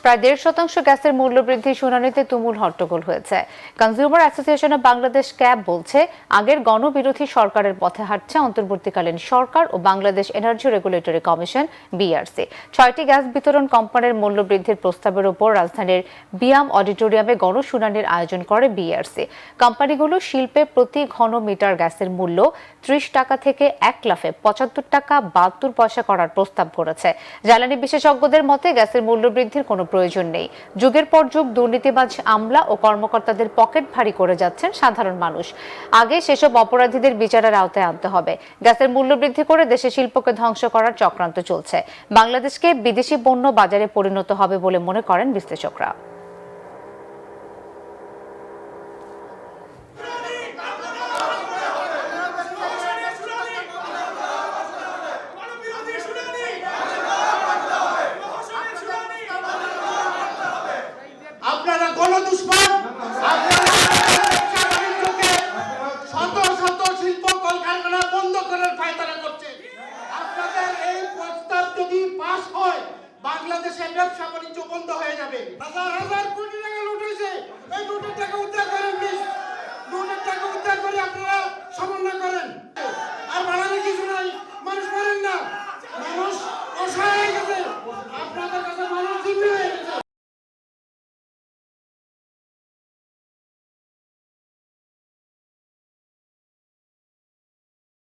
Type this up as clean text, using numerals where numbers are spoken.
প্রায় 1.5% গ্যাসের মূল্যবৃদ্ধি শুনানিতে তুমুল হট্টগোল হয়েছে। Consumer association of Bangladesh CAB বলছে, আগের গণবিরোধী সরকারের পথে হাঁটছে অন্তর্বর্তীকালীন সরকার ও Bangladesh energy regulatory commission BRC. 6টি গ্যাস বিতরণ কোম্পানির মূল্যবৃদ্ধির প্রস্তাবের উপর রাজধানীর বিয়াম অডিটোরিয়ামে গণশুনানির আয়োজন করে বিআরসি। কোম্পানিগুলো শিল্পে প্রতি ঘন মিটার গ্যাসের মূল্য 30 টাকা থেকে 1 লাফে 75 টাকা 72 পয়সা করার প্রস্তাব করেছে। জ্বালানি বিশেষজ্ঞদের মতে গ্যাসের মূল্যবৃদ্ধির কোনো প্রয়োজন নেই। যুগের পর যুগ দুর্নীতিবাজ আমলা ও কর্মকর্তাদের পকেট ভারী করে যাচ্ছেন সাধারণ মানুষ। আগে সেসব অপরাধীদের বিচারের আওতায় আনতে হবে। গ্যাসের মূল্যবৃদ্ধি করে দেশে শিল্পকে ধ্বংস করার চক্রান্ত চলছে। বাংলাদেশকে বিদেশি পণ্য বাজারে পরিণত হবে বলে মনে করেন বিশ্লেষকরা।